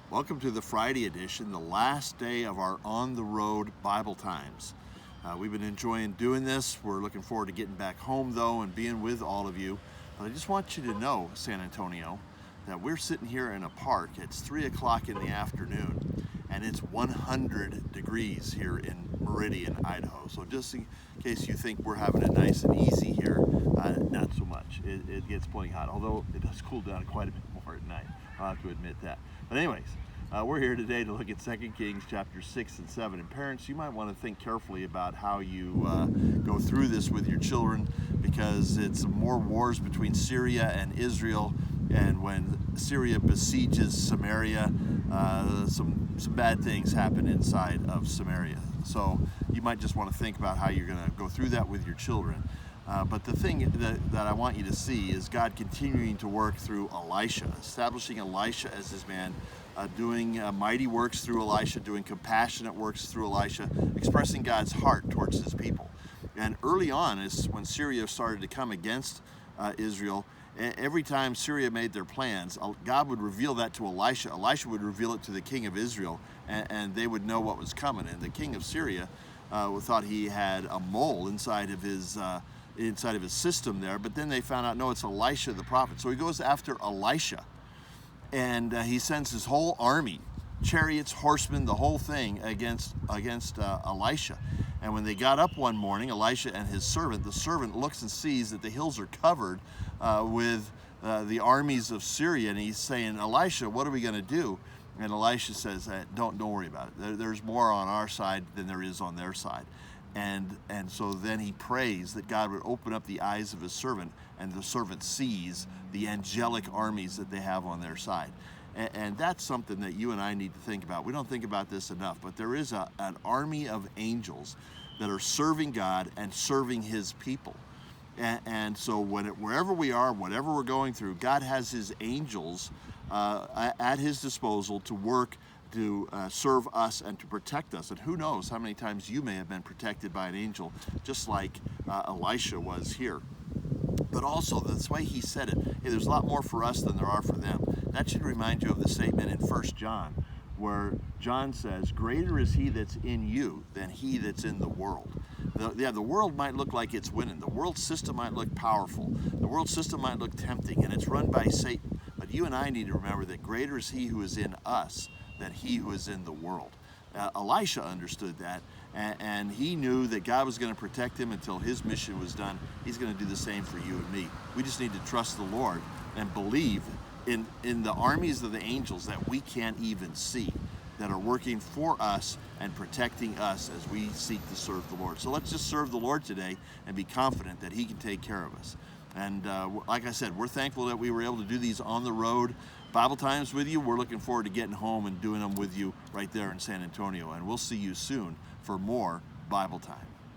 Welcome to the Friday edition, the last day of our On the Road Bible Times. We've been enjoying doing this. We're looking forward to getting back home, though, and being with all of you. But I just want you to know, San Antonio, that we're sitting here in a park. It's 3 o'clock in the afternoon, and it's 100 degrees here in Meridian, Idaho. So just in case you think we're having it nice and easy here, not so much. It gets plenty hot, although it does cool down quite a bit more at night. I'll have to admit that. But anyways, we're here today to look at 2 Kings chapter 6 and 7. And parents, you might want to think carefully about how you go through this with your children, because it's more wars between Syria and Israel. And when Syria besieges Samaria, some bad things happen inside of Samaria. So you might just want to think about how you're going to go through that with your children. But the thing that I want you to see is God continuing to work through Elisha, establishing Elisha as his man, doing mighty works through Elisha, doing compassionate works through Elisha, expressing God's heart towards his people. And early on, is when Syria started to come against Israel, every time Syria made their plans, God would reveal that to Elisha. Elisha would reveal it to the king of Israel, and they would know what was coming. And the king of Syria thought he had a mole inside of his system there, but then they found out, no, it's Elisha the prophet. So he goes after Elisha, and he sends his whole army, chariots, horsemen, the whole thing against Elisha. And when they got up one morning, Elisha and his servant, the servant looks and sees that the hills are covered with the armies of Syria, and he's saying, Elisha, what are we going to do? And Elisha says, don't worry about it. There's more on our side than there is on their side. And so then he prays that God would open up the eyes of his servant, and the servant sees the angelic armies that they have on their side. And that's something that you and I need to think about. We don't think about this enough, but there is an army of angels that are serving God and serving his people. And so wherever we are, whatever we're going through, God has his angels at his disposal to work to serve us and to protect us. And who knows how many times you may have been protected by an angel, just like Elisha was here. But also, that's why he said it. Hey, there's a lot more for us than there are for them. That should remind you of the statement in 1 John, where John says, greater is he that's in you than he that's in the world. The world might look like it's winning. The world system might look powerful. The world system might look tempting, and it's run by Satan. But you and I need to remember that greater is he who is in us than he who is in the world. Elisha understood that, and he knew that God was going to protect him until his mission was done. He's going to do the same for you and me. We just need to trust the Lord and believe in the armies of the angels that we can't even see, that are working for us and protecting us as we seek to serve the Lord. So let's just serve the Lord today and be confident that he can take care of us. And like I said, we're thankful that we were able to do these on the road Bible times with you. We're looking forward to getting home and doing them with you right there in San Antonio. And we'll see you soon for more Bible time.